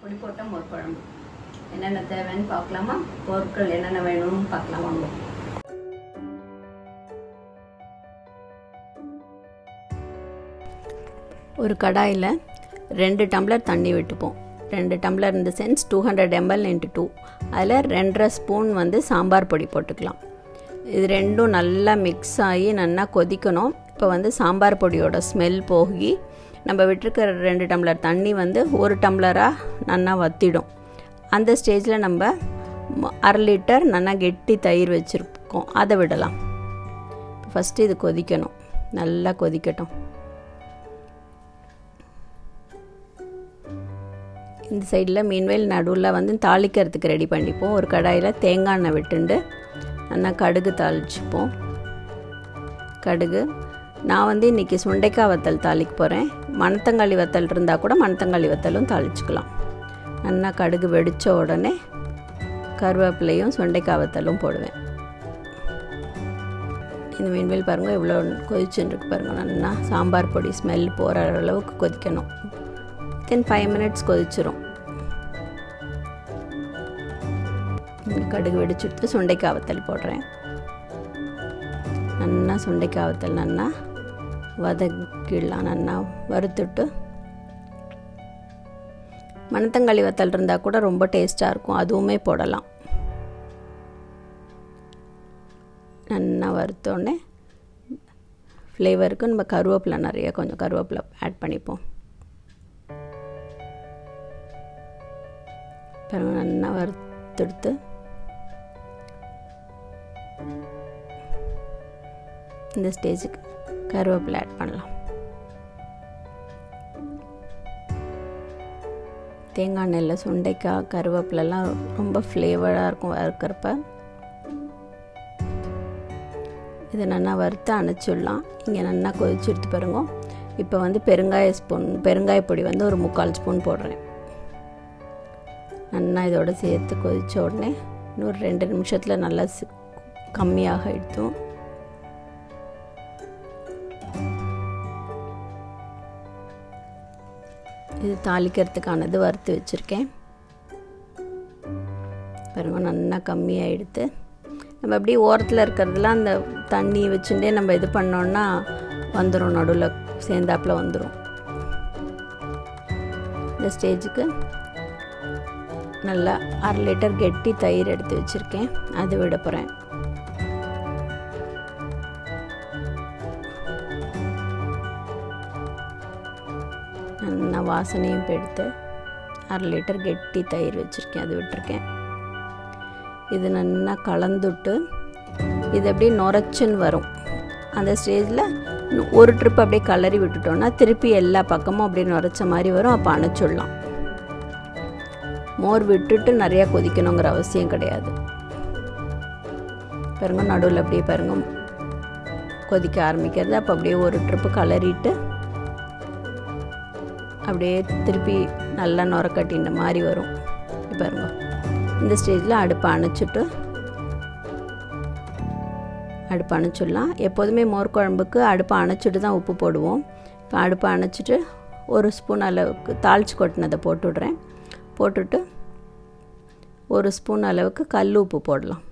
பொடி போட்ட மோர்குழம்பு என்னென்ன தேவைன்னு பார்க்கலாமா? பொருட்கள் என்னென்ன வேணும்னு பார்க்கலாம் வாங்க. ஒரு கடாயில் 2 டம்ளர் தண்ணி விட்டுப்போம். 2 டம்ளர் இந்த சென்ஸ் 200 ml × 2. அதில் 2.5 ஸ்பூன் சாம்பார் பொடி போட்டுக்கலாம். இது ரெண்டும் நல்லா மிக்ஸ் ஆகி நல்லா கொதிக்கணும். இப்போ சாம்பார் பொடியோட ஸ்மெல் போகி நம்ம விட்டுருக்கிற 2 டம்ளர் தண்ணி 1 டம்ளராக நல்லா வற்றிடும். அந்த ஸ்டேஜில் நம்ம 1/2 லிட்டர் நல்லா கெட்டி தயிர் வச்சுருக்கோம், அதை விடலாம். ஃபஸ்ட்டு இது கொதிக்கணும், நல்லா கொதிக்கட்டும். இந்த சைடில் மீன்வேல் நடுவில் தாளிக்கிறதுக்கு ரெடி பண்ணிப்போம். ஒரு கடாயில் தேங்காய் எண்ணெய் விட்டுண்டு நல்லா கடுகு தாளிச்சுப்போம். கடுகு நான் இன்றைக்கி சுண்டைக்காய் வத்தல் தாளிக்க போகிறேன். மணத்தங்காளி வத்தல் இருந்தால் கூட மணத்தங்காளி வத்தலும் தாளிச்சுக்கலாம். நல்லா கடுகு வெடித்த உடனே கருவேப்பிலையும் சுண்டைக்காய் வத்தலும் போடுவேன். இந்த மீன்வேல் பாருங்கள் இவ்வளோ கொதிச்சுருக்கு பாருங்கள். நல்லா சாம்பார் பொடி ஸ்மெல் போகிற அளவுக்கு கொதிக்கணும். 5 மினிட்ஸ் கொதிச்சிரும். கடுகு வெடிச்சுட்டு சுண்டைக்காய் வத்தல் போடுறேன். நல்லா சுண்டைக்காய் வத்தல் நல்லா வதக்கிடலாம். நல்லா வறுத்துட்டு மணத்தங்காளி வத்தல் இருந்தால் கூட ரொம்ப டேஸ்ட்டாக இருக்கும், அதுவுமே போடலாம். நல்லா வறுத்தோடனே ஃப்ளேவருக்கு நம்ம கருவேப்பிலை கொஞ்சம் கருவேப்பிலை ஆட் பண்ணிப்போம். நல்லா வறுத்தெடுத்து இந்த ஸ்டேஜுக்கு கருவேப்பிலை ஆட் பண்ணலாம். தேங்காய் எண்ணெயில் சுண்டைக்காய் கருவேப்பிலெல்லாம் ரொம்ப ஃப்ளேவராக இருக்கும் வறுக்கிறப்ப. இதை நல்லா வறுத்து அணைச்சிடலாம். இங்கே நல்லா கொதிச்சு எடுத்து பாருங்க. இப்போ பெருங்காய பொடி ஒரு 3/4 ஸ்பூன் போடுறேன். நல்லா இதோடு சேர்த்து கொதித்த உடனே இன்னொரு 2 நிமிஷத்தில் நல்லா கம்மியாக எடுத்தோம். இது தாளிக்கிறதுக்கானது வறுத்து வச்சுருக்கேன் பாருங்க. நல்லா கம்மியாக எடுத்து நம்ம அப்படியே ஓரத்தில் இருக்கிறதுலாம் அந்த தண்ணி வச்சுட்டே நம்ம இது பண்ணோன்னா வந்துடும், நடுவில் சேர்ந்தாப்பில் வந்துடும். இந்த ஸ்டேஜுக்கு நல்லா 1/2 லிட்டர் கெட்டி தயிர் எடுத்து வச்சுருக்கேன், அது விட போகிறேன். நல்லா வாசனையும் எடுத்து 1/2 லிட்டர் கெட்டி தயிர் வச்சுருக்கேன், அது விட்டுருக்கேன். இது நல்லா கலந்துட்டு இது அப்படியே நுரைச்சின்னு வரும். அந்த ஸ்டேஜில் ஒரு ட்ரிப் அப்படியே கலரி விட்டுட்டோன்னா திருப்பி எல்லா பக்கமும் அப்படியே நுரைச்ச மாதிரி வரும். அப்போ அணைச்சிடலாம். மோர் விட்டுட்டு நிறையா கொதிக்கணுங்கிற அவசியம் கிடையாது. பாருங்க நடுவில் அப்படியே பாருங்க கொதிக்க ஆரம்பிக்கிறது. அப்போ அப்படியே ஒரு ட்ரிப்பு கலரிட்டு அப்படியே திருப்பி நல்லா நுரக்கட்டின மாதிரி வரும். பாருங்க இந்த ஸ்டேஜில் அடுப்பை அணைச்சிடலாம். எப்போதுமே மோர் குழம்புக்கு அடுப்பை அணைச்சிட்டு தான் உப்பு போடுவோம். இப்போ அடுப்பை அணைச்சிட்டு 1 ஸ்பூன் அளவுக்கு தாளித்து கொட்டினதை போட்டுவிட்றேன். போட்டுட்டு 1 ஸ்பூன் அளவுக்கு கல் உப்பு போடலாம்.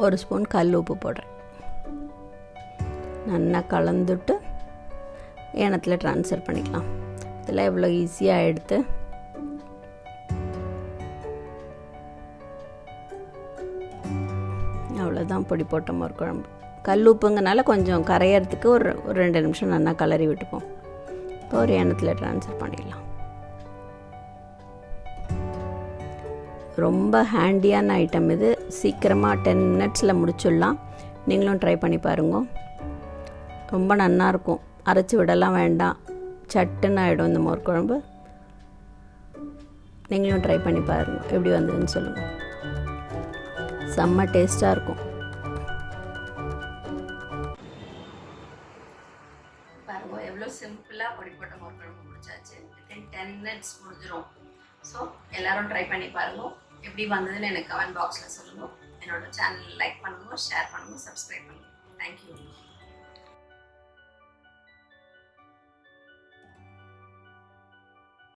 ஒரு ஸ்பூன் கல் உப்பு போடுறேன். நல்லா கலந்துட்டு ஏனத்தில் ட்ரான்ஸ்ஃபர் பண்ணிக்கலாம். இதெல்லாம் எவ்வளோ ஈஸியாக எடுத்து அவ்வளோதான் பொடி போட்ட மோர் குழம்பு. கல் உப்புங்கனால கொஞ்சம் கரையிறதுக்கு ஒரு 2 நிமிஷம் நல்லா கலரி விட்டுப்போம். இப்போ ஒரு எண்ணத்தில் ட்ரான்ஸ்ஃபர் பண்ணிடலாம். ரொம்ப ஹேண்டியான ஐட்டம் இது. சீக்கிரமாக 10 மினிட்ஸில் முடிச்சிடலாம். நீங்களும் ட்ரை பண்ணி பாருங்க. ரொம்ப நல்லாயிருக்கும். அரைச்சி விடலாம் வேண்டாம், சட்டுன்னு ஆகிடும் இந்த மோர் குழம்பு. நீங்களும் ட்ரை பண்ணி பாருங்கள், எப்படி வந்ததுன்னு சொல்லுங்கள். செம்ம டேஸ்ட்டாக இருக்கும். பாருங்க எவ்வளோ சிம்பிளாக பொடி போட்ட மோர் குழம்பு முடிச்சாச்சு. 10 மினிட்ஸ் முடிஞ்சிடும். ஸோ எல்லோரும் ட்ரை பண்ணி பாருங்கள். எப்படி வந்ததுன்னு எனக்கு கமெண்ட் பாக்ஸில் சொல்லுங்கள். என்னோடய சேனல் லைக் பண்ணுங்கள், ஷேர் பண்ணுங்கள், சப்ஸ்கிரைப் பண்ணுங்கள். தேங்க்யூ.